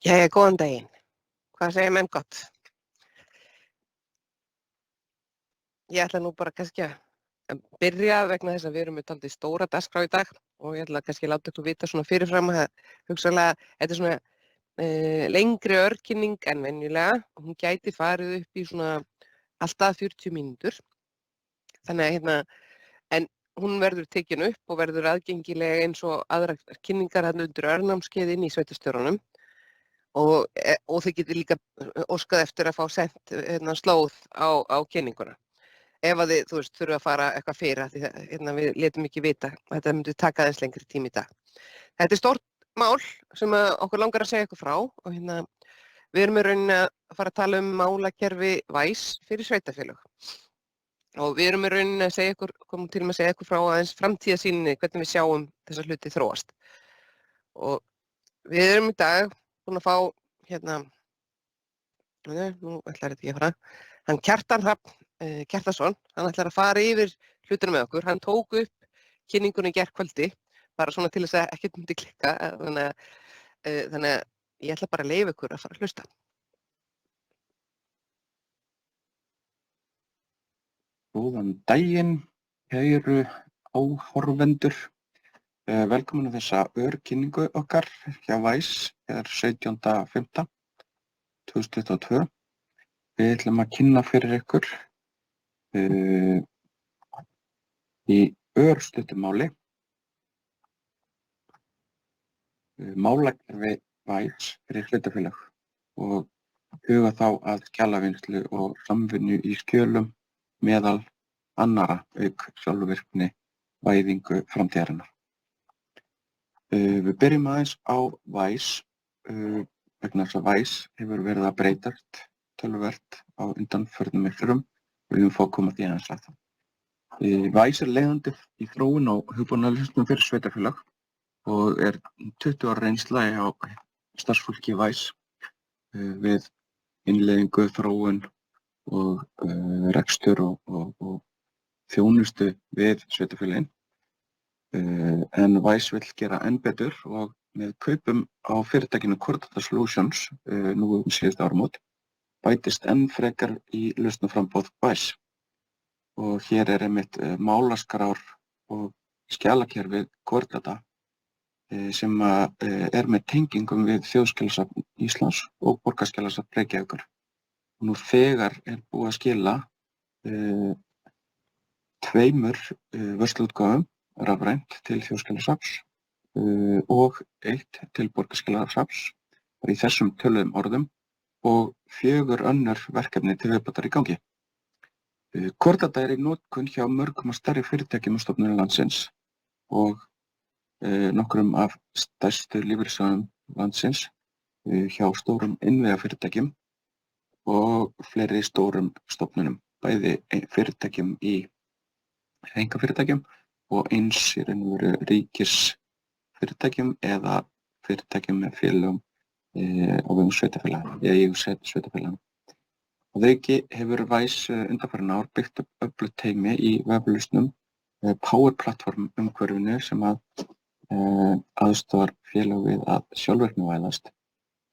Jæja, góðan daginn. Hvað segir menn gott? Ég ætla nú bara kannski að byrja vegna þess að við erum með dálítið stóra dagskrá í dag og ég ætla kannski að láta ykkur vita svona fyrirfram að hugsanlega þetta er svona lengri örkynning en venjulega og hún gæti farið upp í svona alltaf 40 mínútur. Þannig að en hún verður tekin upp og verður aðgengileg eins og aðrar kynningar hann undir örnámskeiðin í sveitarstjórunum. Og þið getið líka óskað eftir að fá sent slóð á kynninguna. Ef að þið, þurfa að fara eitthvað fyrir að því við létum ekki vita að þetta myndi taka aðeins lengri tíma í dag. Þetta er stórt mál sem okkur langar að segja ykkur frá og við erum í rauninni að fara að tala um málakerfi VICE fyrir sveitarfélög. Og við erum í rauninni að segja ykkur, komum til að segja ykkur frá aðeins framtíðarsýninni, hvernig við sjáum þessa hluti þróast. Og við erum í dag búin að fá nú ætlar þetta ekki að fara, hann Kjartan Hrafn Kjartason, hann ætlar að fara yfir hlutina með okkur, hann tók upp kynningunni í gærkvöldi, bara svona til þess að ekkert myndi klikka, þannig að ég ætla bara að leyfa ykkur að fara að hlusta. Góðan daginn, kæru áhorfendur. Velkomin á þessa örkynningu okkar hjá VICE, hér 17.5.2022. Við ætlum að kynna fyrir ykkur í örstuttu máli málakerfi VICE fyrir hlutafélag og huga þá að skjalavinnslu og samvinnu í skjölum meðal annara auk sjálfvirkni væðingu framtíðarinnar. Við byrjum aðeins á VICE vegna þess að VICE hefur verið að breytast töluvert á undanförnum misserum og við höfum fá að koma því aðeins að það. VICE er leiðandi í þróun á hugbúnaðarlausnum fyrir sveitarfélag og er 20 ára reynsla á starfsfólki VICE við innleiðingu, þróun og rekstur og þjónustu við sveitarfélagin. En VICE vill gera enn betur og með kaupum á fyrirtækinu Core Solutions nú síðustu áramót bætist enn frekar í lausnaframboð VICE. Og hér er einmitt málaskrár og skjalakerfið Core sem er með tengingum við Þjóðskjalasafn Íslands og Borgarskjalasafn Reykjavíkur. Og nú þegar er búið að skila 2 vörsluútgáfum rafrænt til Þjóðskjalasafns og 1 til Borgarskjalasafns í þessum töluðum orðum og 4 önnur verkefni til viðbótar í gangi. Core er í notkun hjá mörgum af stærri fyrirtækjum og stofnunum landsins og nokkrum af stærstu lífeyrissjóðum landsins hjá stórum innviðafyrirtækjum og fleiri stórum stofnunum, bæði fyrirtækjum í einkafyrirtækjum og eins í raun og veru ríkisfyrirtækjum eða fyrirtækjum með félögum á vegum sveitarfélaga, eða í sveitarfélaginu. Að auki hefur VICE undanfarin ár byggt upp öflugt teymi í veflausnum Power Platform umhverfinu sem aðstoðar félög við að sjálfvirknivæðast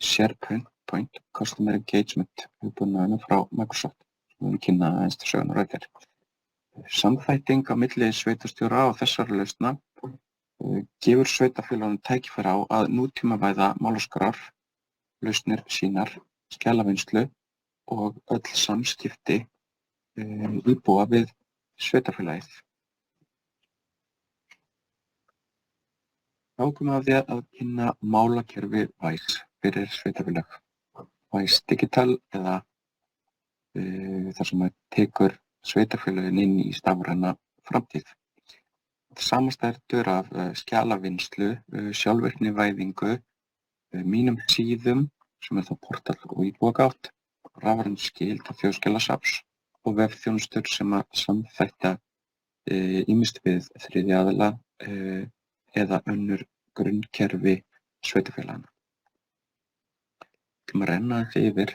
SharePoint Customer Engagement hugbúnaðinum frá Microsoft sem við kynna aðeins til sögunar rækjar. Samþætting á milli sveitarstjóra og þessara lausna gefur sveitarfélögunum tækifæri á að nútímavæða málaskrár, lausnir sínar, skjalavinnslu og öll samskipti íbúa við sveitarfélagið. Þá komum við að því að kynna málakerfi VICE fyrir sveitarfélag. VICE Digital eða þar sem tekur sveitarfélagin inn í stafræna framtíð. Samanstæður af skjalavinnslu, sjálfvirknivæðingu, mínum síðum sem þá portal og íbúagátt, rafræn skil til Þjóðskjalasafns og vefþjónustur sem samþætta ýmist við þriðja aðila eða önnur grunnkerfi sveitarfélagana. Við ætlum að renna yfir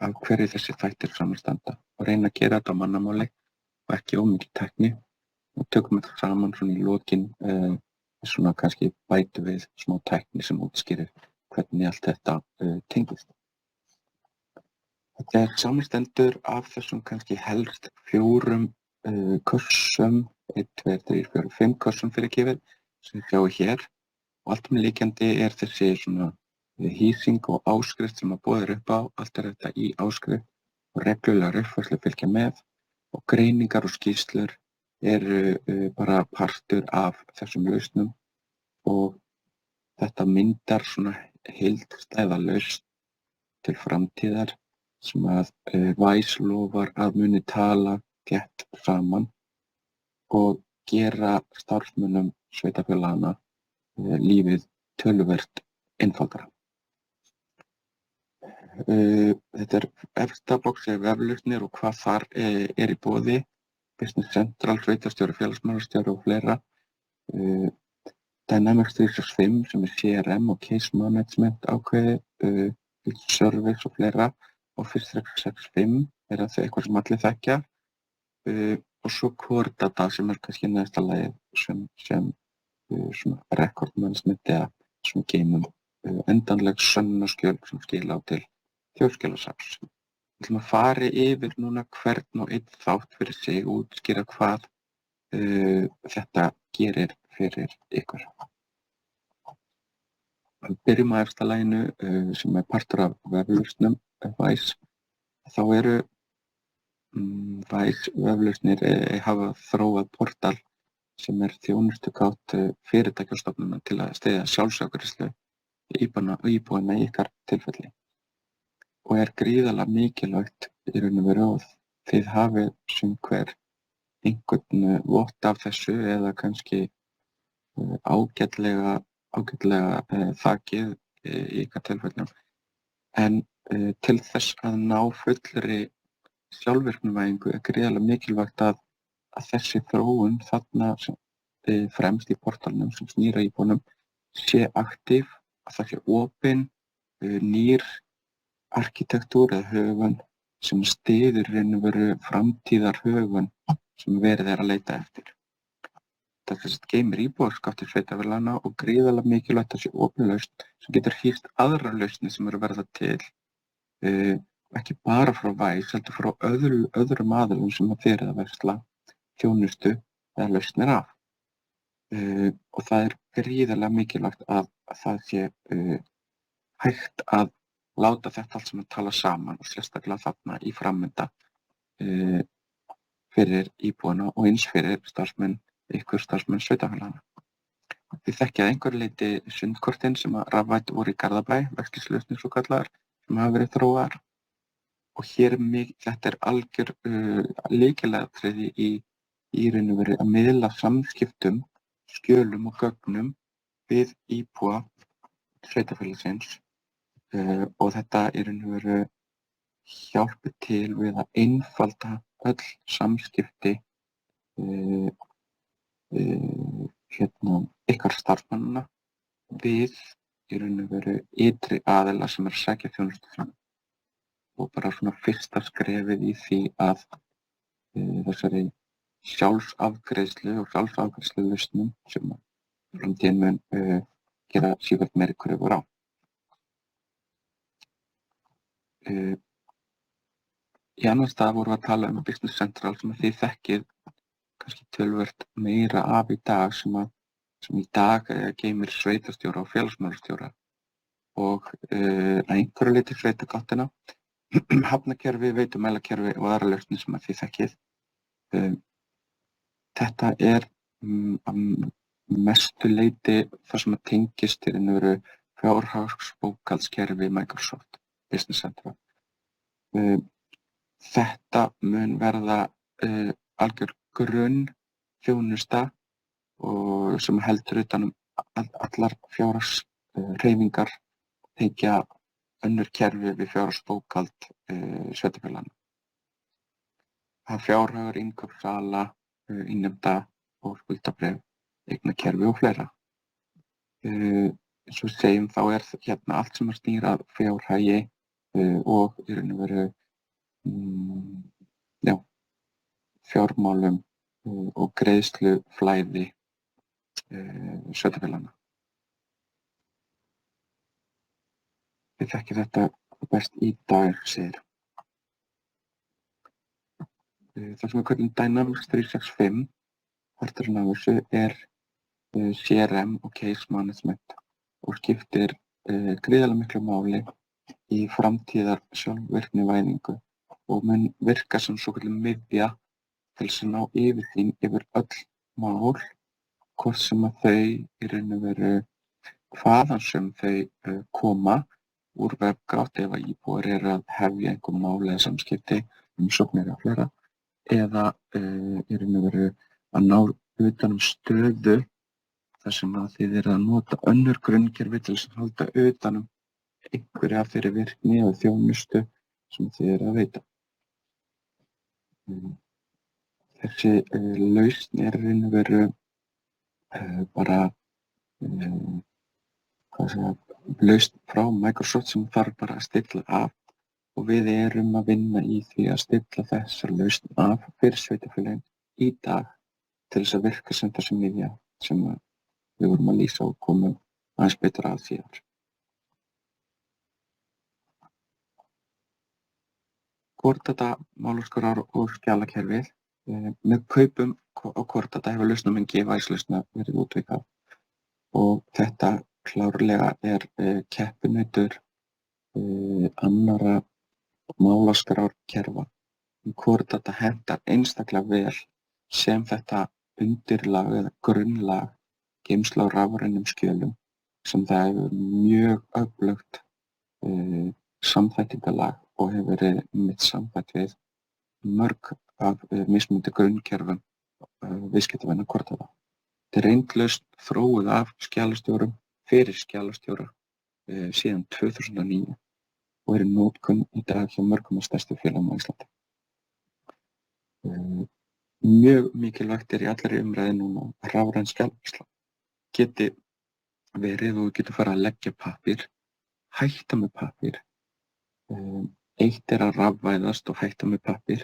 af hverju þessi þættir samanstanda og reyna að gera þetta á mannamáli og ekki ómikið tækni og tökum þetta saman svona í lokin svona kannski bætu við smá tækni sem útskýrir hvernig allt þetta tengist. Þetta samanstendur af þessum kannski helst 4 kössum, 1, 2, 3, 4, 5 kössum fyrirgefið sem þið sjáið hér og alltumlíkjandi þessi svona hýsing og áskrift sem boðið upp á. Allt þetta í áskrift og reglulegar uppfærslur fylgja með og greiningar og skýrslur eru bara partur af þessum lausnum og þetta myndar svona heildstæða lausn til framtíðar sem að Wise lofar að muni tala þétt saman og gera starfsmönnum sveitarfélaganna lífið töluvert einfaldara. Þetta efsta boxið veflausnir og hvað þar í boði. Business Central, sveitarstjóri, félagsmálastjóri og fleira. Dynamics 365 sem CRM og Case Management ákveði, Service og fleira. Office 365 það eitthvað sem allir þekkja. Og svo Core Data sem kannski neðsta lagið sem svona record management eða sem geymum endanleg sönnunarskjöl sem skila á til þjóðskjalasafns. Við ætlum að fara yfir núna hvern og einn þátt fyrir sig og útskýra hvað þetta gerir fyrir ykkur. Við byrjum á efsta laginu sem partur af veflausnum Wise. Þá eru Wise veflausnir hafa þróað portal sem þjónustugátt fyrirtækjastofnana til að styðja sjálfsafgreiðslu íbúanna í ykkar tilfelli og gríðarlega mikilvægt í raun og veru og þið hafið sem hver einhvern vott af þessu eða kannski ágætlega þakið í ykkar tilfellum. En til þess að ná fullri sjálfvirknivæðingu gríðarlega mikilvægt að þessi þróun þarna fremst í portalnum sem snýr að íbúanum sé aktív, að það sé opin, nýr arkitektúr eða högun sem styður raun og veru framtíðar högun sem verið að leita eftir. Þetta geymir íbúaskapti sveitarfélaganna og gríðarlega mikilvægt að sé opin lausn sem getur hýst aðrar lausnir sem eru verða til, ekki bara frá Wise, heldur frá öðrum aðilum sem þið eruð að versla þjónustu eða lausnir af. Og það gríðarlega mikilvægt að það sé hægt að láta þetta allt saman tala saman og sérstaklega þarna í framvinda fyrir íbúana og eins fyrir ykkur starfsmenn sveitarfélaganna. Þið þekkið að einhverju leyti sundkortin sem að rafvædd voru í Garðabæ, vextislausnir svo kallaðar, sem hafa verið þróaðar. Og hér þetta algjör lykilatriði í raun og veru að miðla samskiptum, skjölum og gögnum við íbúa sveitarfélagsins og þetta í raun og veru hjálpi til við að einfalda öll samskipti ykkar starfsmannanna við í raun og veru ytri aðila sem að sækja þjónustu fram. Og bara svona fyrsta skrefið í því að þessari sjálfsafgreiðslu og sjálfsafgreiðslulausnum sem framtíðin mun gera sífellt meiri kröfur á. Í annan stað vorum við að tala Business Central sem þið þekkið kannski töluvert meira af í dag sem í dag geymir sveitarstjóra og félagsmálastjóra og einhverju leyti sveitargáttina, hafnakerfi, veitumælakerfi og aðra lausnir sem þið þekkið. Þetta að mestu leyti það sem tengist í raun og veru fjárhagsbókhaldskerfi Microsoft Business Central. Þetta mun verða algjör grunn þjónusta og sem heldur utan allar fjárhagshreyfingar tengja önnur kerfi við fjárhagsbókhald sveitarfélaganna. Það fjárhagur, innkaup, sala, innheimta og skuldabréf, eignakerfi og fleira. Eins og við segjum þá hérna allt sem snýr að fjárhagi og í raun og veru fjármálum og greiðsluflæði sveitarfélaganna. Við þekkjum þetta best í dag, segir. Það sem við köllum Dynamics 365, parturinn af þessu CRM og Case Management og skiptir gríðarlega miklu máli í framtíðar sjálfvirknivæðingu og mun virka sem svokölluð miðja til þess að ná yfirsýn yfir öll mál, hvort sem að þau í raun og veru hvaðan sem þau koma úr webgátt ef að íbúar að hefja einhver mál eða samskipti, umsóknir eða fleira, eða í raun og veru að ná utan stöðu þar sem að þið að nota önnur grunnkerfi til þess að halda utan einhverja af þeirri virkni og þjónustu sem þið að veita. Þessi lausn í raun og veru bara lausn frá Microsoft sem þarf bara að stilla af og við að vinna í því að stilla þessar lausn af fyrir sveitarfélögin í dag til þess að virka sem þessi miðja sem við vorum að lýsa og komum aðeins betur að síðar. Core-data, málaskráar og skjalakerfið. Með kaupum á Core-data hefur lausnamenn GWise-lausna verið útvíkkað og þetta klárlega keppinautur annarra málaskrárkerfa. Core-data hentar einstaklega vel sem þetta undirlag eða grunnlag geymslu á rafrænum skjölum sem það hefur mjög öflugt samþættingalag og hefur verið mitt sambætt við mörg af mismunandi grunnkerfum viðskiptavina Core-data. Þetta reynd lausn þróuð af skjalastjórum fyrir skjalastjóra síðan 2009 og í notkun í dag hjá mörgum af stærstu félögum á Íslandi. Mjög mikilvægt í allri umræðu núna að rafræn skjalavinnsla geti verið og getur farið að leggja pappír, hætta með pappír. Eitt að rafvæðast og hætta með pappír,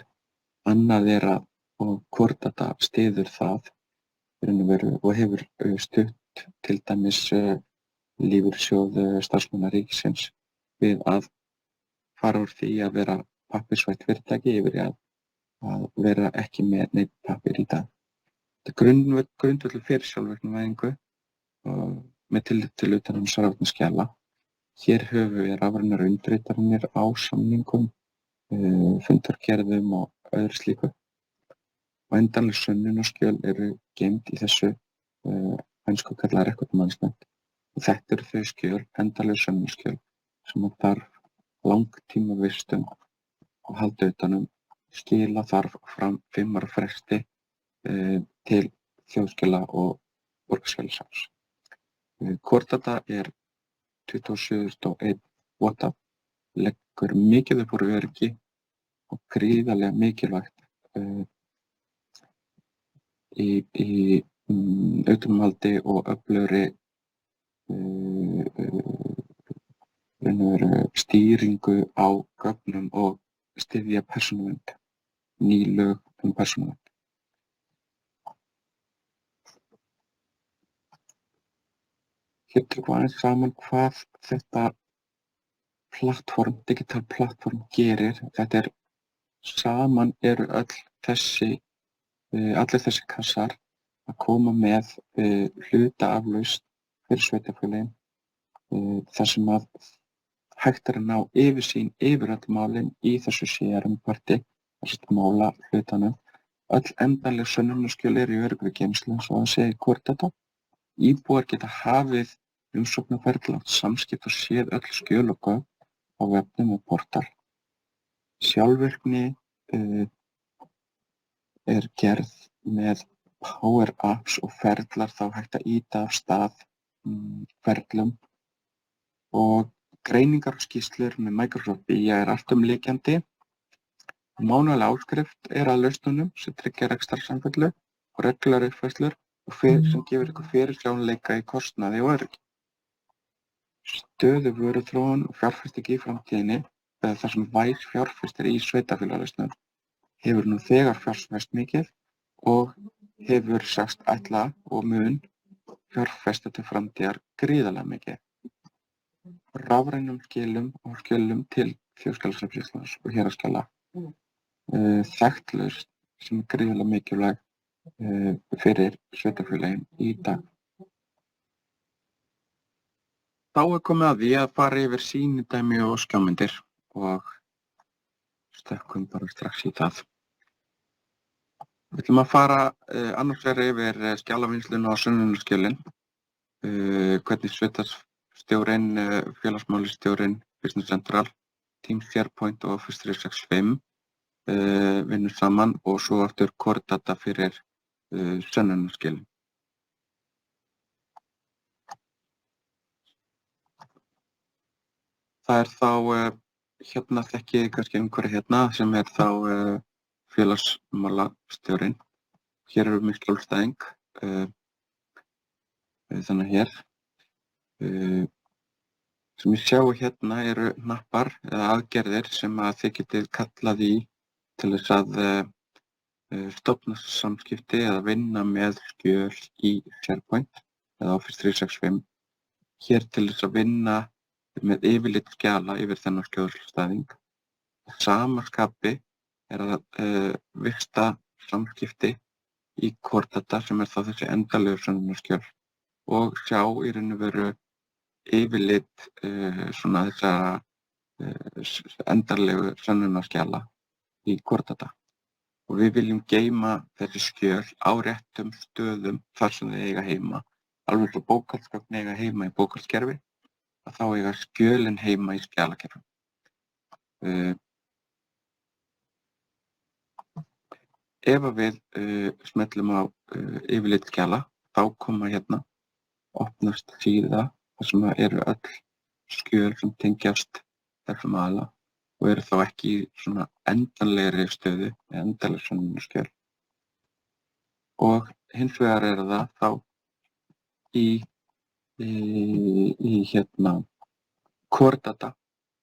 annað að Core-data styður það og hefur stutt til dæmis lífeyrissjóð starfsmanna ríkisins við að fara úr því að vera pappírsvætt fyrirtæki yfir í að vera ekki með neitt pappír í dag. Þetta grundvöllur fyrir sjálfvirknivæðingu með tillit til utanumsrafrænna skjala. Hér höfum við rafrænar undirritanir á samningum, fundargerðum og öðru slíku. Og endanleg sönnunarskjöl geymd í þessu ensku kallað record management. Og þetta þau skjöl, endanleg sönnunarskjöl, sem þarf langtímavistun og halda utan skila þarf fram 5 ára fresti til þjóðskjala og borgarskjalasafns. Core-data 27.001 votta, leggur mikið upp úr öryggi og gríðarlega mikilvægt í utanumhaldi og öflugri stýringu á gögnum og styðja persónuvernd, ný lög persónuvernd. Hér tökum við aðeins saman hvað þetta digital plattform gerir. Þetta saman allir þessi kassar að koma með hluta af lausn fyrir sveitarfélögin þar sem að hægt að ná yfirsýn yfir öll málin í þessu CRM-parti, þessu mála hlutanum. Öll endanleg sönnunarskjöl í öruggri geymslu eins og það segir Core-data. Íbúar geta hafið umsóknarferli átt samskipti og séð öll skjöl og gögn á vefnum og portal. Sjálfvirkni gerð með Power Apps og ferlar þá hægt að ýta af stað ferlum og greiningar og skýrslur með Microsoft BI alltumlykjandi. Mánaðarleg áskrift að lausnunum sem tryggja rekstrarsamfellu og reglulegar uppfærslur og sem gefur ykkur fyrirsjáanleika í kostnaði og öryggi. Stöðu vöruþróun og fjárfesting í framtíðinni, eða þar sem Wise fjárfestir í sveitarfélagalausnum, hefur nú þegar fjárfest mikið og hefur sagst ætla og mun fjárfesta til framtíðar gríðarlega mikið. rafrænum skilum og skjölum til Þjóðskjalasafns Íslands og héraðsskjala. Þekkt lausn sem er gríðarlega mikilvæg fyrir sveitarfélögin í dag. Þá er komið að því að fara yfir sýnidæmi og skjámyndir og stökkum bara strax í það. Við ætlum að fara annars vegar yfir skjalavinnsluna og sönnunarskjölin, hvernig sveitarstjórinn, félagsmálastjórinn, Business Central, Team SharePoint og Office 365 vinnur saman og svo aftur Core Data fyrir sönnunarskjölin. Það er þá, hérna þekkið kannski einhverja hérna sem er þá félagsmálastjórinn. Hér erum við skjólstæðing, þannig hér. Sem ég sjá hérna eru hnappar eða aðgerðir sem að þið getið kallað í til þess að stofna samskipti eða vinna með skjöl í SharePoint eða Office 365. Hér til þess að vinna með yfirlit skjala yfir þennan skjólstæðing. Sama skapi er að vigta samskipti í Core Data sem er þá þessi endanlegu sönnunarskjöl og sjá í raun og veru yfirlit svona þessara endanlegu sönnunarskjala í Core Data. Og við viljum geyma þessi skjöl á réttum stöðum þar sem þau eiga heima. Alveg eins og bókhaldsgögn eiga heima í bókhaldskerfi, að þá eiga skjölin heima í skjalakerfi. Ef að við smellum á yfirlit skjala, þá koma hérna, opnast síða þar sem eru öll skjöl sem tengjast þessum aðila og eru þá ekki í svona endanlegri stöðu, endanleg sönnunarskjöl. Og hins vegar er það þá í hérna Core Data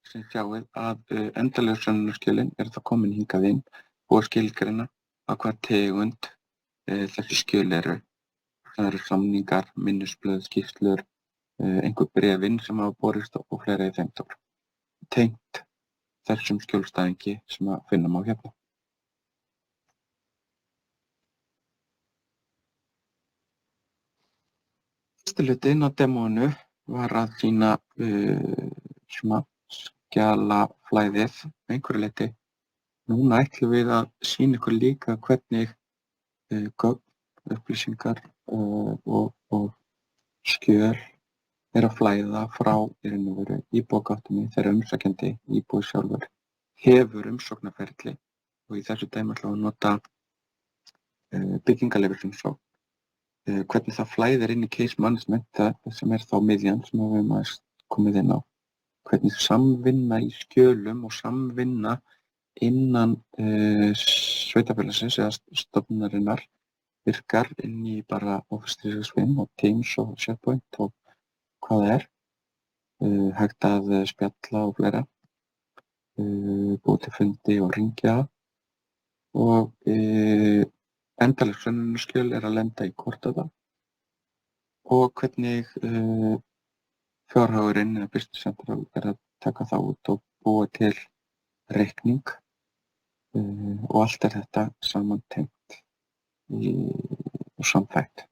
sem sjáið að endanlegu sönnunarskjölin eru þá komin hingað inn og skilgreina á hvað tegund þessi skjöl eru. Það eru samningar, minnisblöð, skýrslur, einhver bréfin sem hafa borist og fleira í þeim tór. Tengt þessum skjólstæðingi sem að finna má hérna. Fyrsti hlutinn á demóinu var að sýna svona skjalaflæðið einhverju leyti. Núna ætlum við að sýna ykkur líka hvernig gögn, upplýsingar og skjöl er að flæða frá í raun og veru íbúagáttinni þegar umsækjandi, íbúi sjálfur, hefur umsóknarferli og í þessu dæmi ætlum við að nota byggingarleyfisumsókn. Hvernig það flæðir inn í case management sem er þá miðjan sem við höfum aðeins komið inn á. Hvernig samvinna í skjölum og samvinna innan sveitarfélagsins eða stofnunarinnar virkar inn í bara Office 365 og Teams og SharePoint og hvað það er. Hægt að spjalla og fleira, búið til fundi og ringja og endanleg sönnunarskjöl er að lenda í Core Data og hvernig fjárhagurinn eða Business Central er að taka það út og búa til reikning og allt er þetta samantengt og samþætt.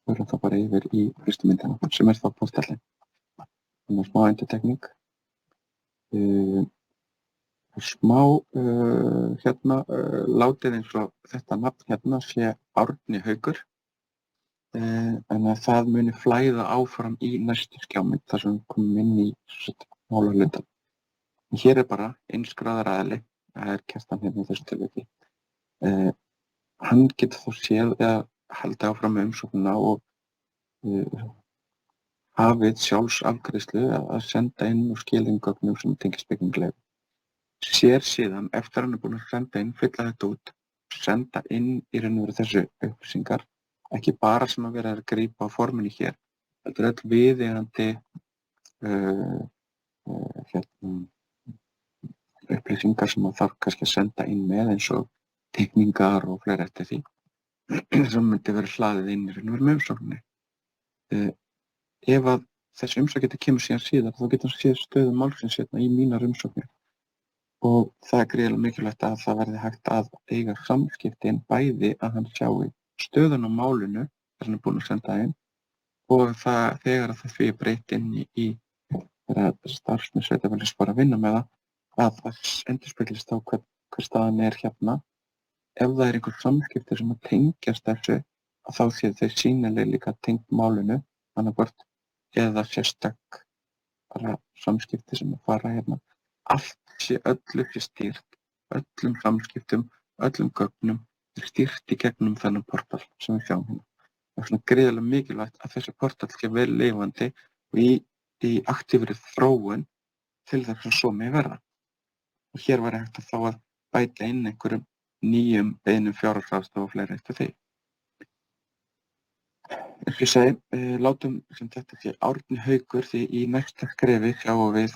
Við erum þá bara yfir í fyrstu myndina sem er þá póstallinn. Þannig að smá endurtekning. Smá hérna látið eins og þetta nafn hérna sé Árni Haukur en að það muni flæða áfram í næstu skjámynd þar sem við komum inn í málarhlutan. Hér er bara innskráður aðili, það er Kjartan hérna í þessu tilviki. Hann getur þá séð eða haldið áfram með umsóknina og hafið sjálfsafgreiðslu að senda inn og skila inn gögnum sem tengist byggingarleyfi. Sér síðan eftir hann er búinn að senda inn, fylla þetta út, senda inn í raun og veru þessu upplýsingar, ekki bara sem að vera að grípa á forminni hér, heldur öll viðeigandi upplýsingar sem að þarf kannski að senda inn með eins og teikningar og fleira eftir því. sem myndi vera hlaðið inn í raun og veru með umsókninni. Ef að þessi umsækjandi kemur síðan síðar, þá getur hann séð stöðu málsins hérna í mínar umsóknir. Og það er gríðarlega mikilvægt að það verði hægt að eiga samskiptin bæði að hann sjái stöðun á málinu þar sem hann er búinn að senda inn og það þegar að því er breytt inn í þegar starfsmenn sveitarfélagsins bara að vinna með það endurspeglist á hver staðan er hérna. Ef það er einhver samskipti sem að tengjast þessu, að þá séu þau sýnilega líka tengt málinu, annaðhvort eða sérstak bara samskipti sem að fara hérna. Öllu sé stýrt, öllum samskiptum, öllum gögnum er stýrt í gegnum þennan portal sem við sjáum hérna. Það er svona gríðarlega mikilvægt að þessi portal sé vel lifandi og í aktífri þróun til þess að svo megi verða. Og hér var hægt að þá að bæta inn einhverjum nýjum beiðnum fjárhagsaðstoð og fleira eftir því. Eins og ég segi, látum sem þetta sé Árni Haukur því í næsta skrefi sjáum við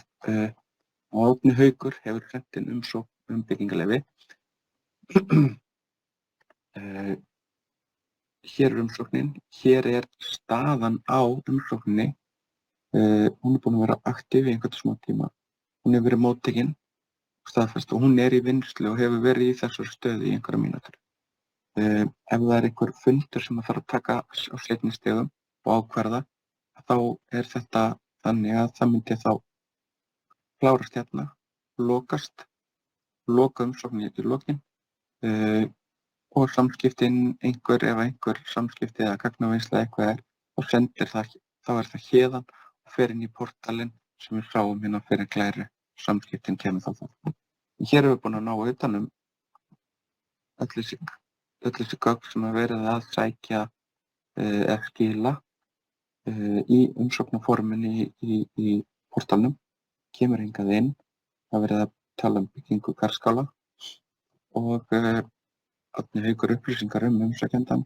Árni Haukur hefur sent inn umsókn byggingarleyfi. Hér er umsóknin, hér er staðan á umsókninni. Hún er búin að vera aktíf í einhvern smá tíma. Hún hefur verið móttekin staðfest og hún er í vinnslu og hefur verið í þessari stöðu í einhverja mínútur. Ef það er einhver fundur sem það þarf að taka á seinni stigum og ákvarða, þá er þetta þannig að það myndi þá klárast hérna, loka umsókninni til lokin og samskiptin ef einhver samskipti eða gagnavinnsla eitthvað er, þá er það héðan og fer inn í portalinn sem við sáum hérna fyrir glæru samskiptin kemur þá það. Hér erum við búin að ná utanum öll þessi gögn sem er verið að sækja eða skila í umsóknarforminni í portalnum. Kemur hingað inn, það verið að tala byggingu Garskála og Árni Haukur upplýsingar umsækjandann,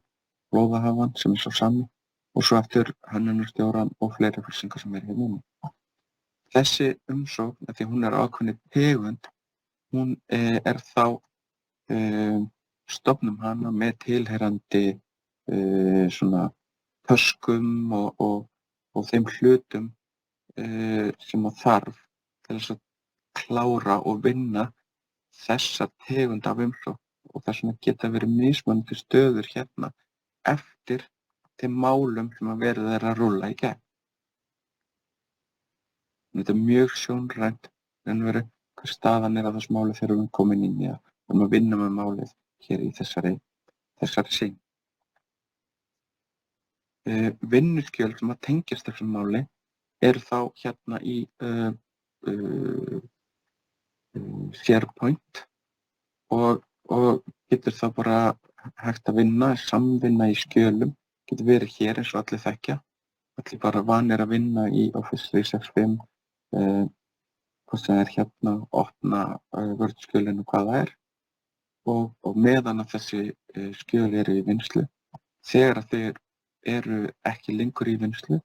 lóðahafann sem er sá sami og svo eftir hönnunarstjórann og fleiri upplýsingar sem er hérna inni. Þessi umsókn, því hún er ákveðin tegund, hún er þá stofnum hana með tilheyrandi svona töskum og þeim hlutum sem að þarf til þess að klára og vinna þessa tegund af umsókn og þess vegna geta verið mismunandi stöður hérna eftir þeim málum sem að verið er að rúlla í gegn. Þetta er mjög sjónrænt en verið hvað staðan er að þessu máli þegar við komin inn í að vinna með málið hér í þessari sýn. Vinnuskjöl sem að tengjast þessum máli eru þá hérna í SharePoint og getur þá bara hægt að samvinna í skjölum, getur verið hér eins og allir þekkja. Allir bara vanir að vinna í Office 365, hvort sem er hérna, opna Word-skjölin og hvað það er. Og meðan að þessi skjöl eru í vinnslu, þegar að þeir eru ekki lengur í vinnslu,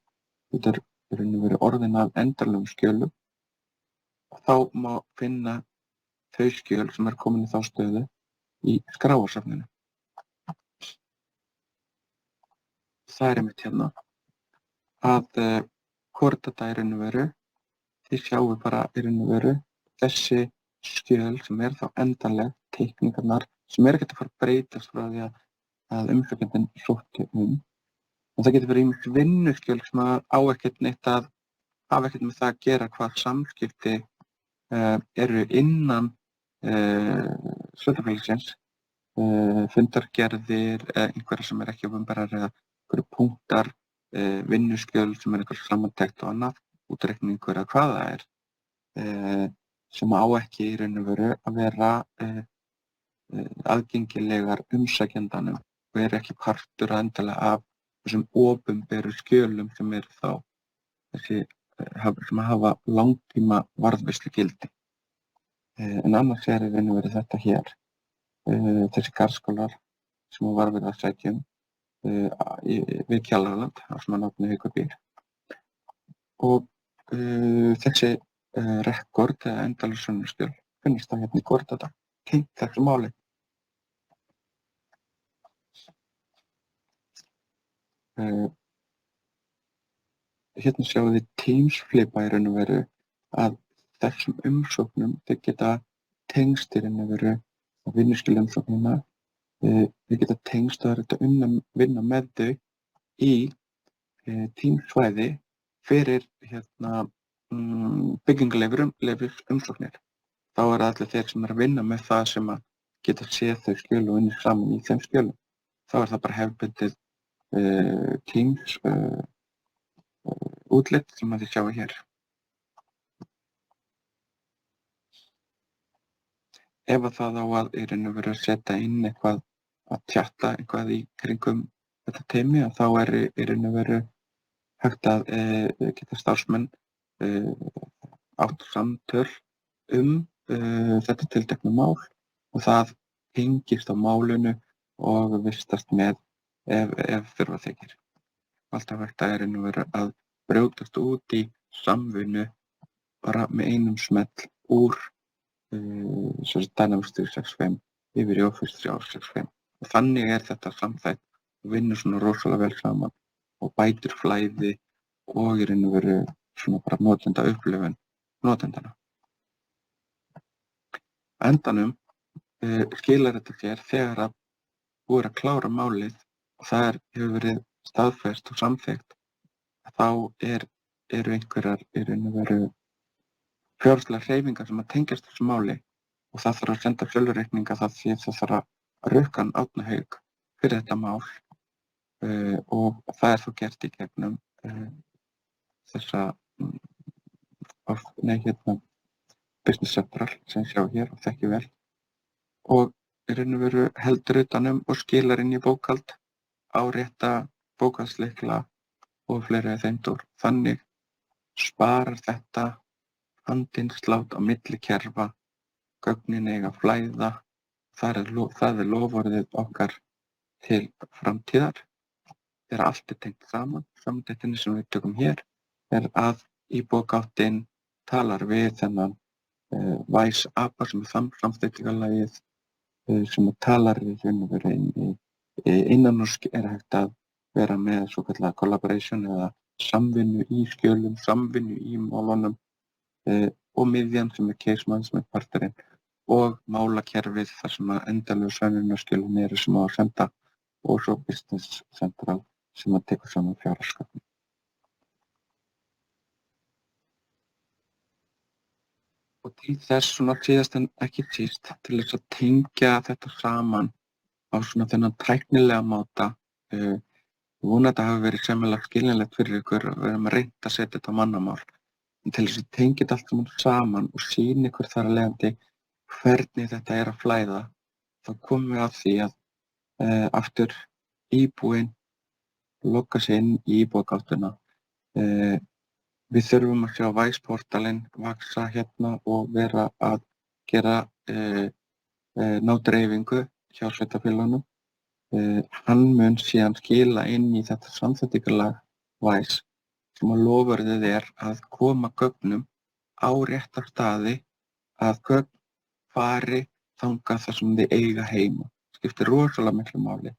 þetta er verið orðin af endanlegum skjölum, og þá má finna þau skjöl sem er komin í þá stöðu í skráarsafninu. Það er einmitt hérna að hvort þetta er raun og veru, þið sjáum bara í raun og veru þessi skjöl sem er þá endanleg, teikningarnar sem er ekkert að fara að breytast frá því að umsækjandinn sótti Og það getur verið ýmis vinnuskjöl sem hafa ekkert með það að gera hvað samskipti eru innan sveitarfélagsins, fundargerðir, einhverja sem er ekki opinberar eða einhverju punktar, vinnuskjöl sem er einhver samantekt og annað, útreikningur eða hvað það er, sem á ekki í raun og veru að vera aðgengilegar umsækjandanum og er ekki partur endilega af þessum opinberu skjölum sem eru þá þessi sem hafa langtíma varðveislugildi. En annars er í raun og veru þetta hér, þessi Garskálar sem var verið að sækja við Kjalarland, þar sem Árni Haukur býr. Og þessi rekord eða endalaus sönnunarskjöl finnst það hérna í Word-data tengt þessu máli. Hérna sjáum við Teams flipa í raun og veru að þessum umsóknum þau geta tengst í raun og veru á vinnuskjalaumsóknina. Þau geta tengst og það er hægt að vinna með þau í Teams-svæði fyrir byggingarleyfisumsóknir. Þá er allir þeir sem eru að vinna með það sem að geta séð þau skjöl og unnið saman í þeim skjölum. Þá er það bara hefðbundið Teams útlit sem að þið sjáu hér. Ef að það á að í raun og veru að setja inn eitthvað að tjatta eitthvað í kringum þetta teymi, þá er í raun og veru hægt að geta starfsmenn átt samtöl þetta tiltekna mál og það tengist á málinu og vistast með ef þurfa þykir. Alltaf hægt að í raun og veru að brjótast út í samvinnu bara með einum smell úr Dynamics 365 yfir í Office 365 og þannig er þetta samþætt og vinnur svona rosalega vel saman og bætir flæði og í raun og veru svona bara notenda upplifun notendana. Á endanum skilar þetta sér þegar að búið að klára málið og það hefur verið staðfest og samþykkt, þá eru einhverjar í raun og veru fjárhagslegar hreyfingar sem að tengjast þessu máli og það þarf að senda sölureikninga það þarf að rukka Árna Hauk fyrir þetta mál og það er þó gert í gegnum þessa Business Central sem sjá hér og þekki vel og í raun og veru heldur utanum og skilar inn í bókhald árétta bókhaldslykla og fleiri þeimdur. Þannig sparar þetta handinslát á milli kerfa, gögnin eiga að flæða, það er loforðið okkar til framtíðar. Þegar allt er tengt saman, samantæktinni sem við tökum hér, er að íbúagáttin talar við þennan Wise APA sem er samþættingarlagið sem talar við innan og er hægt að vera með svokallaða collaboration eða samvinnu í skjölum, samvinnu í málunum og miðjan sem er case management parturinn og málakerfið þar sem að endalegu sönnunarskjölin eru sem á að senda og svo Business Central sem að tekur saman fjárhagsgögnin. Og til þess svona síðast en ekki síst til þess að tengja þetta saman á svona þennan tæknilega máta ég vona að þetta hafi verið semmilega skiljanlegt fyrir ykkur og við erum að reynda að setja þetta á mannamál. En til þess að tengja þetta allt saman og sýna ykkur þar að leiðandi hvernig þetta er að flæða, þá komum við að því að aftur íbúinn logga sig inn í íbúagáttuna. Við þurfum að sjá Wise portalinn vaxa hérna og vera að gera ná dreifingu hjá sveitarfélögunum. Hann mun síðan skila inn í þetta samþættingarlag Wise sem að loforðið er að koma gögnum á rétta staði, að gögn fari þangað þar sem þið eiga heima. Skiptir rosalega miklu máli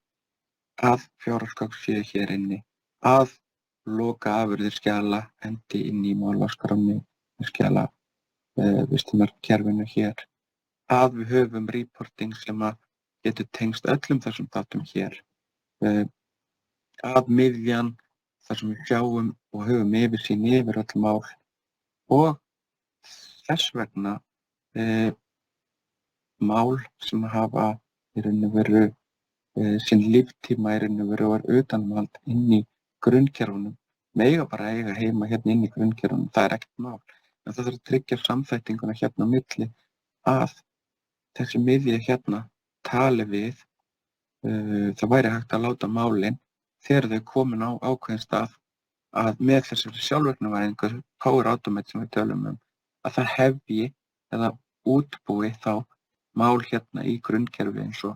að fjárhagsgögn séu hér inni, að loka afurðir skjala hendi inn í málaskránni skjala vistunarkerfinu hér, að við höfum reporting sem að getur tengst öllum þessum þáttum hér, að miðjan þar sem við sjáum og höfum yfirsýn yfir öll mál og þess vegna mál sem hafa í raun og veru sinn líftíma í raun og veru og er utanumhald inn í grunnkerfunum mega bara eiga heima hérna inn í grunnkerfunum, það er ekkert mál. En það þarf að tryggja samþættinguna hérna á milli að þessi miðja hérna tali við, það væri hægt að láta málin þegar þau komin á ákveðin stað að með þessari sjálfvirknivæðingu Power Automate sem við tölum að það hefji eða útbúi þá mál hérna í grunnkerfi eins og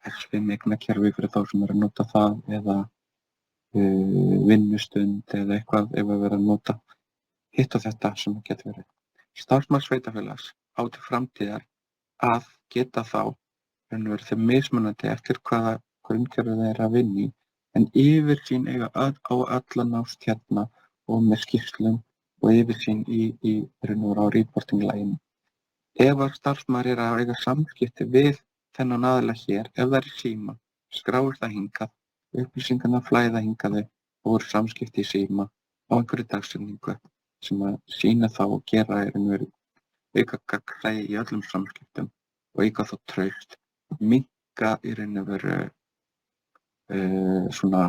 X5 eignakerfi fyrir þá sem eru að nota það eða vinnustund eða eitthvað ef að vera að nota hitt og þetta sem getur verið. Starfsmann sveitarfélags á til framtíðar að geta þá þeim mismunandi eftir hvaða grunnkerfi þeir eru að vinna í en yfirsýn eiga á alla nást hérna og með skýrslum og yfirsýn í raun og veru á reporting-laginu. Ef að starfsmaður er að eiga samskipti við þennan aðila hér, ef það er í síma, skráir það hingað, upplýsingarnar flæða hingaði og eru samskipti í síma á einhverju dagsetningu sem að sýna þá og gera í raun og veru auka gagnsæi í öllum samskiptum og auka þá traust, minnka í raun og veru svona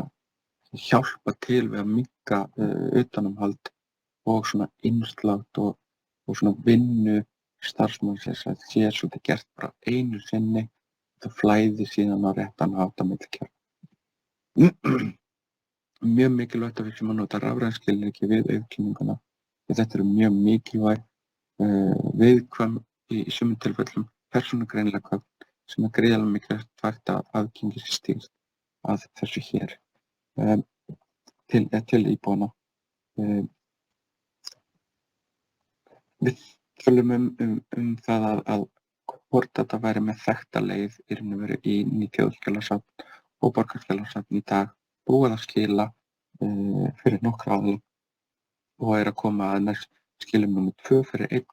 hjálpa til við að minnka utanumhald og svona innslátt og svona vinnu starfsmannsins að sé svolítið gert bara einu sinni, það flæði síðan á réttan hátt á milli kerfa. Mjög mikilvægt að við sem að nota rafræðskilríki við auðkenninguna. Þetta eru mjög mikilvæg viðkvæm í sumum tilfellum persónugreinanleg gögn sem er gríðarlega mikilvægt að aðgengi sé stýrt að þessu hér til íbúanna. Við tölum það að hvort þetta væri með þekkta leið í raun og veru inn í þjóðskjalasafn og borgarskjalasafn í dag búið að skila fyrir nokkra aðila og er að koma að næst skilum nummer 2 fyrir 1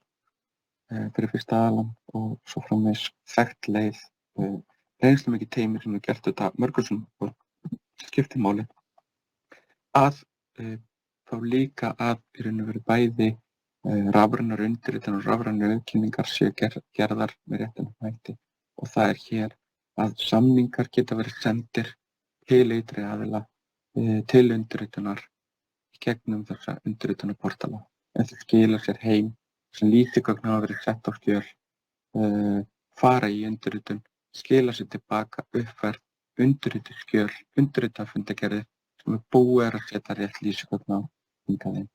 fyrir fyrsta aðilann og svo framvegis þekkt leið reynslu mikið teymi sem gert þetta mörgum sem skiptir máli að þá líka að í raun og veru bæði rafrænar undirritanir og rafrænar auðkenningar séu gerðar með réttum hætti og það er hér að samningar geta verið sendir til ytri aðila til undirritunar í gegnum þessa undirritunarportala en þau skila sér heim sem lýsigögn hafa verið sett á skjöl fara í undirritun skila sér tilbaka uppfærð undirrituð skjöl, undirritaðar fundargerðir sem búið að setja rétt lýsigögn á hingað inn.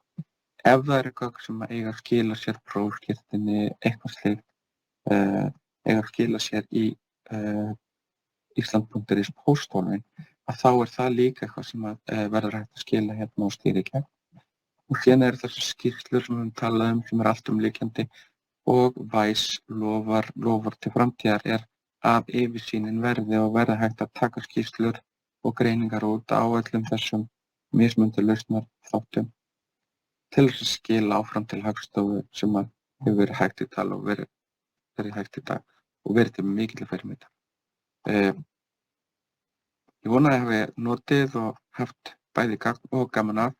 Ef það eru gögn sem eiga að skila sér prófskírteini, eitthvað slíkt, eiga að skila sér í Ísland.is pósthólfin, að þá er það líka eitthvað sem verður hægt að skila hérna á stýrikegn. Og síðan eru þessi skýrslur sem við talað sem er alltumlykjandi og VICE lofar til framtíðar er að yfirsýnin verði og verði hægt að taka skýrslur og greiningar út á öllum þessum mismunandi lausnar þáttum til þess að skila áfram til Hagstofu sem að hefur verið hægt í tal og verið hægt í dag og verið til mikilvæg fyrirmyndar. Ég vona að ég hafi notið og haft bæði gagn og gaman af.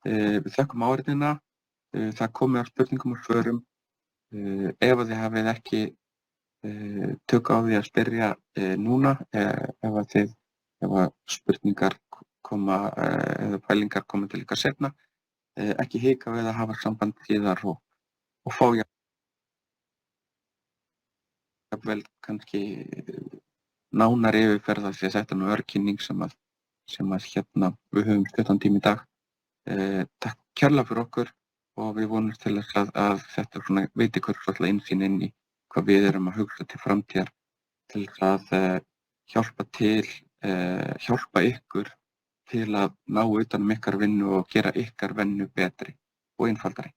Við þökkum áheyrnina, það komið á spurningum og svörum. Ef þið hafið ekki tök á því að spyrja núna, ef spurningar koma eða pælingar koma til ykkar seinna, ekki hika við að hafa samband síðar og fá jafnvel kannski nánari yfirferð af því að þetta er örkynning sem að hérna við höfum stuttan tíma í dag. Takk kærlega fyrir okkur og við vonumst til þess að þetta veiti ykkur svolítið innsýn inn í hvað við erum að hugsa til framtíðar til að hjálpa ykkur til að ná utan ykkar vinnu og gera ykkar vinnu betri og einfaldari.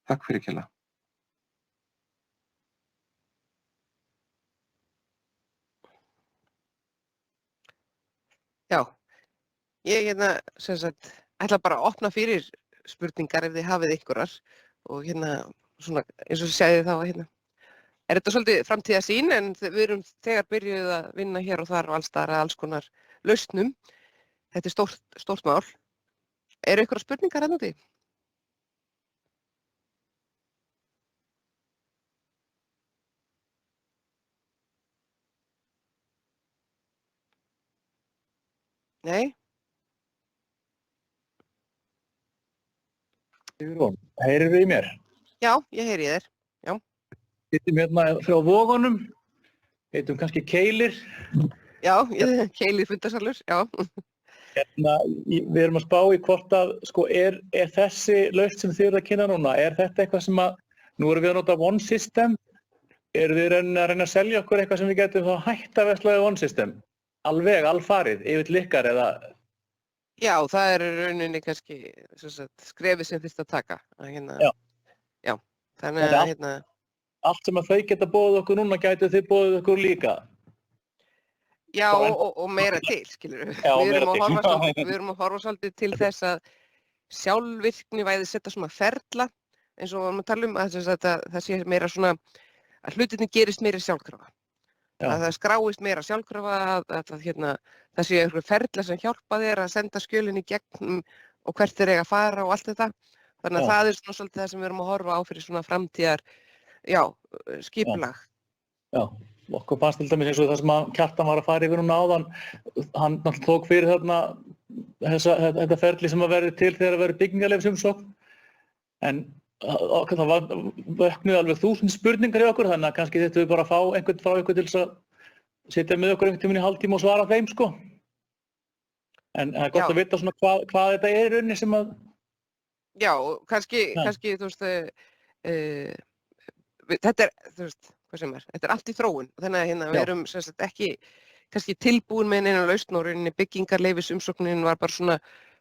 Takk fyrir kærlega. Já, ég sem sagt ætla bara að opna fyrir spurningar ef þið hafið einhverjar og svona eins og þið segið þá er þetta svolítið framtíðarsýn en við erum þegar byrjuð að vinna hér og þar og alls staðar að alls konar lausnum. Þetta er stórt mál. Eru einhverjar spurningar að núti? Nei? Sigrún, heyrirðu í mér? Já, ég heyri í þér. Já. Sittum hérna frá Vogunum, heitum kannski Keilir. Já, Keilir fundarsalur, já. Hérna, við erum að spá í hvort að, er þessi lausn sem þið eru að kynna núna, er þetta eitthvað sem að, nú erum við að nota One System, eru þið að reyna að selja okkur eitthvað sem við getum þá hægt að versla við One System? Alveg, alfarið, yfir til ykkar eða? Já, það er rauninni kannski skrefið sem þyrfti að taka. Já, þannig að Allt sem að þau geta boðið okkur núna, gætu þið boðið okkur líka? Já, Svo og meira til, skilur við. Já, Við meira erum að til. horfa svolítið, við erum að horfa svolítið til þess að sjálfvirkni væði setja svona ferla, eins og við erum að tala að, það sé meira svona, að hlutinni gerist meira sjálfkrafa. Já. Að það skráist meira sjálfkrafa, það sé einhverju ferla sem hjálpa þér að senda skjölin í gegn og hvert þeir eiga að fara og allt þetta. Þannig að Já. það er svona svolítið það sem við erum að horfa á fyrir svona framtíðar, skipulag. Já, okkur fannst til dæmis eins og það sem að Kjartan var að fara yfir núna áðan, hann náttúrulega tók fyrir þarna þetta ferli sem að verði til þegar að verði byggingarleyfisumsókn, en það vöknuðu alveg 1000 spurningar í okkur, þannig að kannski þetta við bara að fá einhvern frá ykkur til þess að sitja með okkur einhvern tímann í hálftíma og svara þeim, sko. En það er gott að vita svona hvað þetta er í rauninni sem að... Já, kannski, þú veist, þetta er, þú veist, hvað sem er, þetta er allt í þróun, þannig að við erum sem sagt ekki kannski tilbúin með einu lausn og rauninni byggingarleyfisumsóknin var bara svona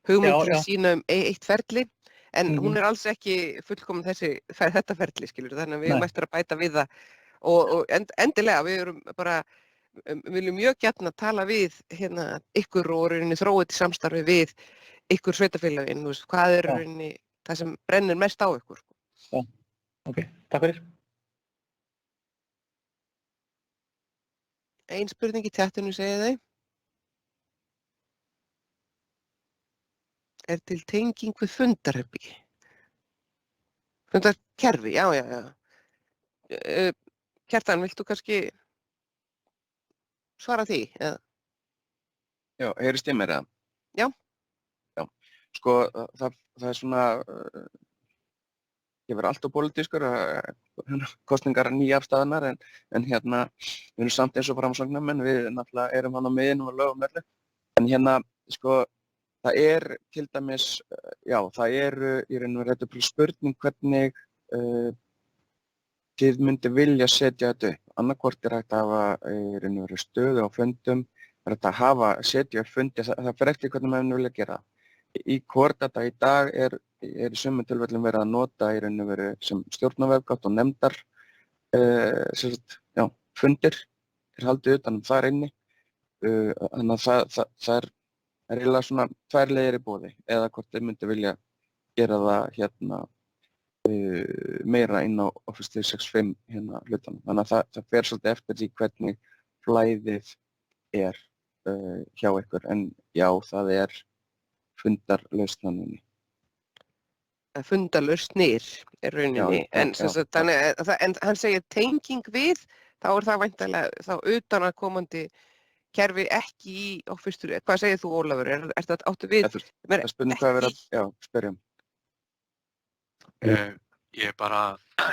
hugmyndin sína eitt ferli, en hún er alls ekki fullkomin þetta ferli, skilur, þannig að við erum eftir að bæta við það og endilega við erum bara, við viljum mjög gjarna tala við ykkur og rauninni þróið til samstarfi við ykkur sveitarfélögin, þú veist, hvað er rauninni það sem brennir mest á ykkur. Já, ok, takk fyrir. Ein spurning í tjattinu segja þau. Er til tenging við fundarherbyggi? Fundarkerfi, já. Kjartan, viltu kannski svara því? Eða? Já, heyrist ég mér eða? Já. Já, sko, það er svona, ég verið alltaf pólitískur, kosningar nýafstaðnar, en við erum samt eins og framsóknarmenn, við náttúrulega erum hann á miðin og lögum öllu. En sko, það er til dæmis, það eru í raun og veru bara spurning hvernig þið myndi vilja setja þetta upp. Annarkvort er hægt að hafa í raun og veru stöðu á fundum, er hægt að setja upp fundi, það fer eftir hvernig maður vilja gera það. Í Hvordata í dag er í sumum tilfellum verið að nota í raun og veru sem stjórnarvefgátt og nefndar fundir er haldið utan þar inni. Þannig að það er eiginlega svona tvær leiðir í boði, eða hvort þið myndi vilja gera það meira inn á Office 365 hlutanum. Þannig að það fer svolítið eftir því hvernig flæðið er hjá ykkur, en já, það er fundarlausnaninni. Fundarlausnir er rauninni, en hann segir tenging við, þá er það væntanlega þá utanaðkomandi kerfi ekki í Office 365. Hvað segir þú, Ólafur? Er þetta áttu við? Það er spurning hvað verið að spyrja. Ég bara,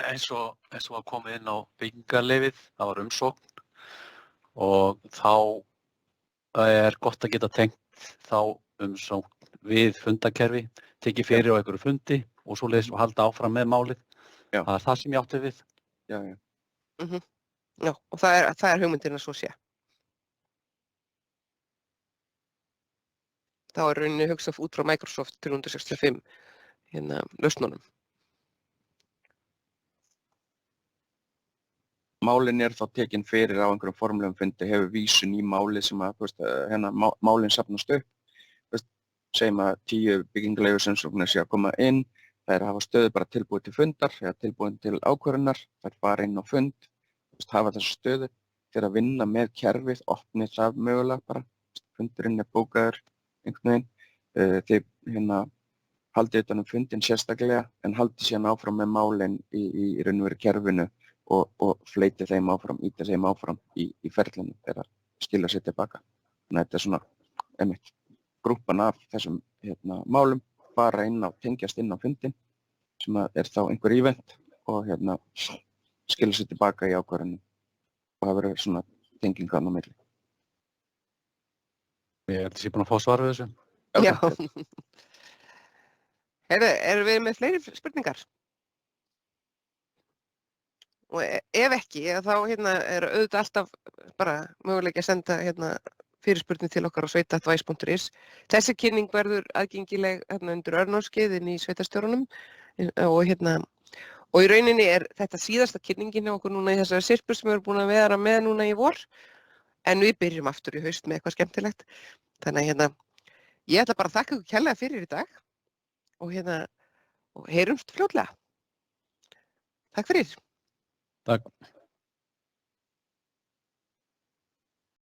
eins og að koma inn á byggingarleyfið, það var umsókn og þá er gott að geta tengt þá umsókn við fundakerfi, tekið fyrir á einhverju fundi og svoleiðis og halda áfram með málið. Já. Það er það sem ég átti við. Já. Já, og það er hugmyndin að svo sé. Þá er rauninni hugsað út frá Microsoft 365 lausnunum. Málin er þá tekin fyrir á einhverjum formlegum fundi, hefur vísun í málið sem að málin safnast upp. Segjum að 10 byggingarleyfisumsóknir sé að koma inn, það er að hafa stöðu bara tilbúið til fundar, eða tilbúið til ákvörðunar, það er bara inn á fund, hafa þessa stöðu til að vinna með kerfið, opni það mögulega bara, fundurinn er bókaður einhvern veginn, þið haldið utan fundin sérstaklega, en haldið síðan áfram með málin í raun og veru kerfinu og fleitið þeim áfram, ýtið þeim áfram í ferlinu þegar skila sér tilbaka. Þannig að þetta er svona, grúpan af þessum málum bara tengjast inn á fundin sem er þá einhver ívent og skilja sér tilbaka í ákvörðunum og það verður svona tengingan á milli. Ég held að ég er búin að fá svar við þessu. Já. Erum við með fleiri spurningar? Og ef ekki, þá er auðvitað alltaf bara möguleiki að senda fyrirspurning til okkar á sveita@vice.is. Þessi kynning verður aðgengileg undir örnárskeiðin í sveitarstjórunum og í rauninni er þetta síðasta kynningin hjá okkur núna í þessari sirpu sem við erum búin að vera með núna í vor. En við byrjum aftur í haust með eitthvað skemmtilegt. Þannig að ég ætla bara að þakka ykkur kærlega fyrir í dag og heyrumst fljótlega. Takk fyrir. Takk.